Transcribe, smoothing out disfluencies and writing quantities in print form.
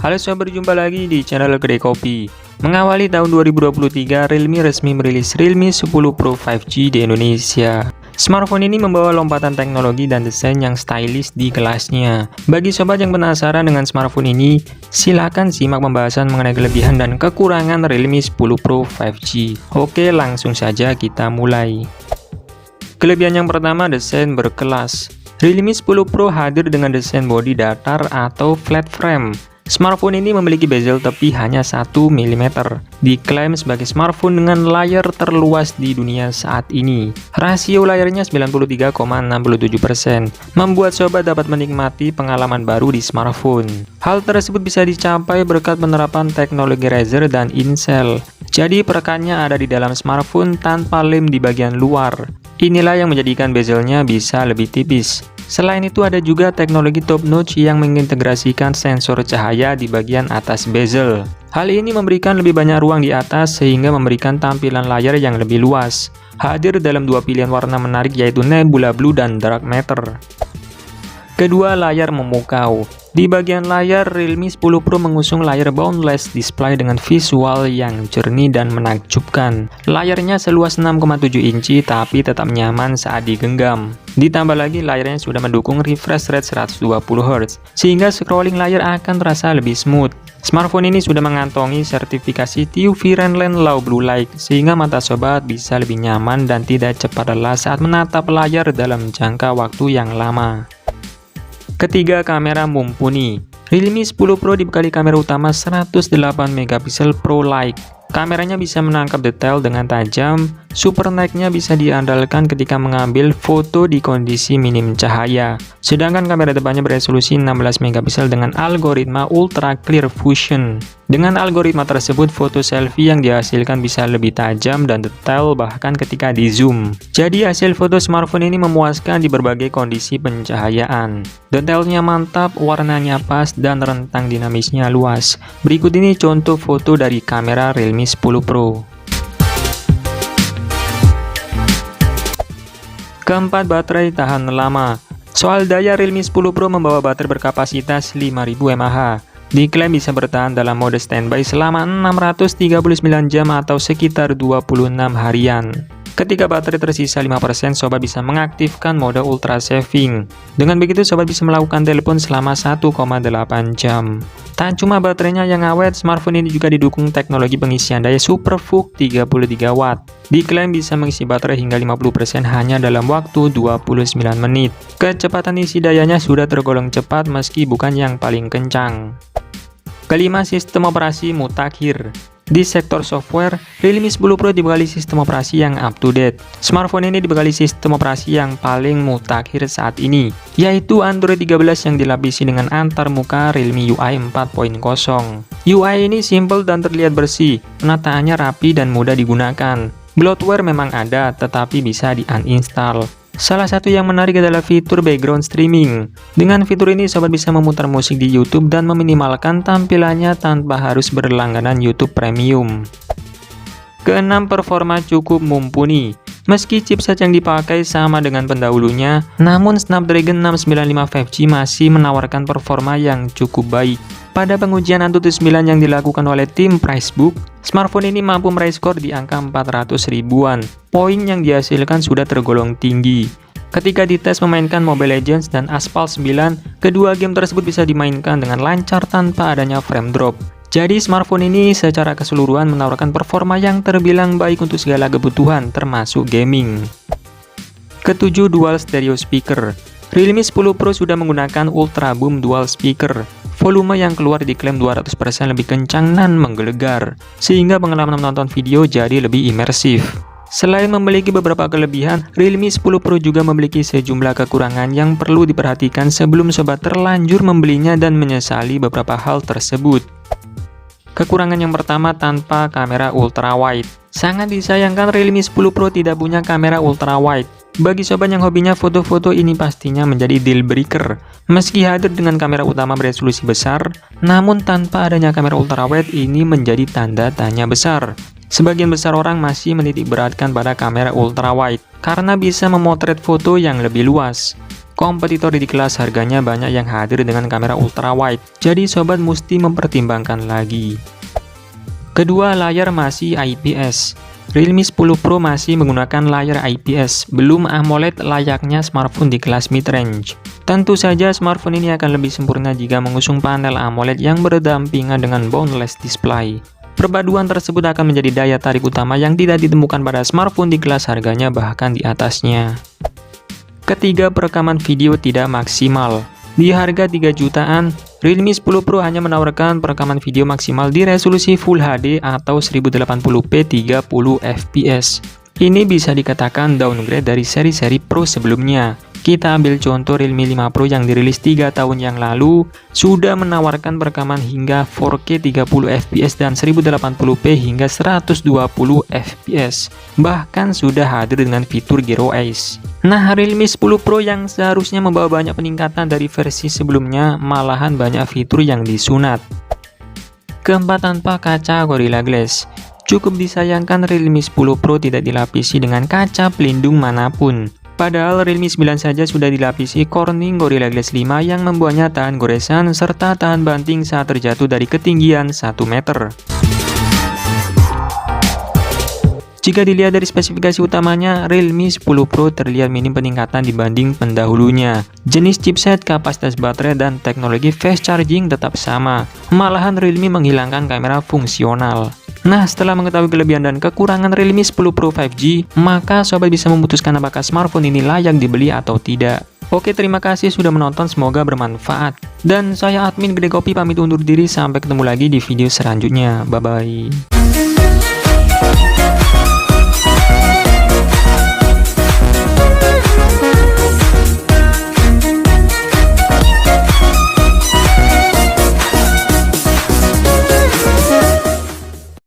Halo sobat, berjumpa lagi di channel Kedai Kopi. Mengawali tahun 2023, Realme resmi merilis Realme 10 Pro 5G di Indonesia. Smartphone ini membawa lompatan teknologi dan desain yang stylish di kelasnya. Bagi sobat yang penasaran dengan smartphone ini, silakan simak pembahasan mengenai kelebihan dan kekurangan Realme 10 Pro 5G. Oke, langsung saja kita mulai. Kelebihan yang pertama, desain berkelas. Realme 10 Pro hadir dengan desain bodi datar atau flat frame. Smartphone ini memiliki bezel tepi hanya 1 mm. Diklaim sebagai smartphone dengan layar terluas di dunia saat ini. Rasio layarnya 93,67%, membuat sobat dapat menikmati pengalaman baru di smartphone. Hal tersebut bisa dicapai berkat penerapan teknologi Razer dan Incel. Jadi perekannya ada di dalam smartphone tanpa lem di bagian luar. Inilah yang menjadikan bezelnya bisa lebih tipis. Selain itu ada juga teknologi top notch yang mengintegrasikan sensor cahaya di bagian atas bezel. Hal ini memberikan lebih banyak ruang di atas sehingga memberikan tampilan layar yang lebih luas. Hadir dalam dua pilihan warna menarik yaitu Nebula Blue dan Dark Matter. Kedua, layar memukau. Di bagian layar, Realme 10 Pro mengusung layar boundless display dengan visual yang jernih dan menakjubkan. Layarnya seluas 6,7 inci tapi tetap nyaman saat digenggam. Ditambah lagi layarnya sudah mendukung refresh rate 120Hz, sehingga scrolling layar akan terasa lebih smooth. Smartphone ini sudah mengantongi sertifikasi TÜV Rheinland Low Blue Light, sehingga mata sobat bisa lebih nyaman dan tidak cepat lelah saat menatap layar dalam jangka waktu yang lama. Ketiga, kamera mumpuni. Realme 10 Pro dibekali kamera utama 108MP Pro Like. Kameranya bisa menangkap detail dengan tajam. Super Night-nya bisa diandalkan ketika mengambil foto di kondisi minim cahaya. Sedangkan kamera depannya beresolusi 16MP dengan algoritma Ultra Clear Fusion. Dengan algoritma tersebut, foto selfie yang dihasilkan bisa lebih tajam dan detail bahkan ketika di zoom. Jadi hasil foto smartphone ini memuaskan di berbagai kondisi pencahayaan. Detailnya mantap, warnanya pas, dan rentang dinamisnya luas. Berikut ini contoh foto dari kamera Realme 10 Pro. Keempat, baterai tahan lama. Soal daya, Realme 10 Pro membawa baterai berkapasitas 5000 mAh. Diklaim bisa bertahan dalam mode standby selama 639 jam atau sekitar 26 harian. Ketika baterai tersisa 5%, sobat bisa mengaktifkan mode ultra saving. Dengan begitu, sobat bisa melakukan telepon selama 1,8 jam. Tak cuma baterainya yang awet, smartphone ini juga didukung teknologi pengisian daya SuperVOOC 33 Watt. Diklaim bisa mengisi baterai hingga 50% hanya dalam waktu 29 menit. Kecepatan isi dayanya sudah tergolong cepat meski bukan yang paling kencang. Kelima, sistem operasi mutakhir. Di sektor software, Realme 10 Pro dibekali sistem operasi yang up-to-date. Smartphone ini dibekali sistem operasi yang paling mutakhir saat ini, yaitu Android 13 yang dilapisi dengan antarmuka Realme UI 4.0. UI ini simple dan terlihat bersih, penataannya rapi dan mudah digunakan. Bloatware memang ada, tetapi bisa di-uninstall. Salah satu yang menarik adalah fitur background streaming. Dengan fitur ini, sobat bisa memutar musik di YouTube dan meminimalkan tampilannya tanpa harus berlangganan YouTube Premium. Keenam, performa cukup mumpuni. Meski chipset yang dipakai sama dengan pendahulunya, namun Snapdragon 695 5G masih menawarkan performa yang cukup baik. Pada pengujian AnTuTu 9 yang dilakukan oleh tim Pricebook, smartphone ini mampu meraih skor di angka 400 ribuan. Poin yang dihasilkan sudah tergolong tinggi. Ketika dites memainkan Mobile Legends dan Asphalt 9, kedua game tersebut bisa dimainkan dengan lancar tanpa adanya frame drop. Jadi smartphone ini secara keseluruhan menawarkan performa yang terbilang baik untuk segala kebutuhan, termasuk gaming. Ketujuh, dual stereo speaker. Realme 10 Pro sudah menggunakan Ultra Boom Dual Speaker. Volume yang keluar diklaim 200% lebih kencang dan menggelegar, sehingga pengalaman menonton video jadi lebih imersif. Selain memiliki beberapa kelebihan, Realme 10 Pro juga memiliki sejumlah kekurangan yang perlu diperhatikan sebelum sobat terlanjur membelinya dan menyesali beberapa hal tersebut. Kekurangan yang pertama, tanpa kamera ultra wide. Sangat disayangkan Realme 10 Pro tidak punya kamera ultra wide. Bagi sobat yang hobinya foto-foto, ini pastinya menjadi deal breaker. Meski hadir dengan kamera utama beresolusi besar, namun tanpa adanya kamera ultra wide ini menjadi tanda tanya besar. Sebagian besar orang masih menitik beratkan pada kamera ultra wide karena bisa memotret foto yang lebih luas. Kompetitor di kelas harganya banyak yang hadir dengan kamera ultra wide, jadi sobat mesti mempertimbangkan lagi. Kedua, layar masih IPS. Realme 10 Pro masih menggunakan layar IPS, belum AMOLED layaknya smartphone di kelas mid-range. Tentu saja smartphone ini akan lebih sempurna jika mengusung panel AMOLED yang berdampingan dengan boundless display. Perpaduan tersebut akan menjadi daya tarik utama yang tidak ditemukan pada smartphone di kelas harganya bahkan di atasnya. Ketiga, perekaman video tidak maksimal. Di harga 3 jutaan, Realme 10 Pro hanya menawarkan perekaman video maksimal di resolusi Full HD atau 1080p 30 fps. Ini bisa dikatakan downgrade dari seri-seri Pro sebelumnya. Kita ambil contoh Realme 5 Pro yang dirilis 3 tahun yang lalu, sudah menawarkan perekaman hingga 4K 30 fps dan 1080p hingga 120 fps. Bahkan sudah hadir dengan fitur Gyro Eyes. Nah, Realme 10 Pro yang seharusnya membawa banyak peningkatan dari versi sebelumnya, malahan banyak fitur yang disunat. Keempat, tanpa kaca Gorilla Glass. Cukup disayangkan Realme 10 Pro tidak dilapisi dengan kaca pelindung manapun. Padahal Realme 9 saja sudah dilapisi Corning Gorilla Glass 5 yang membuatnya tahan goresan serta tahan banting saat terjatuh dari ketinggian 1 meter. Jika dilihat dari spesifikasi utamanya, Realme 10 Pro terlihat minim peningkatan dibanding pendahulunya. Jenis chipset, kapasitas baterai, dan teknologi fast charging tetap sama. Malahan Realme menghilangkan kamera fungsional. Nah, setelah mengetahui kelebihan dan kekurangan Realme 10 Pro 5G, maka sobat bisa memutuskan apakah smartphone ini layak dibeli atau tidak. Oke, terima kasih sudah menonton, semoga bermanfaat. Dan saya admin Gede Kopi pamit undur diri, sampai ketemu lagi di video selanjutnya. Bye-bye.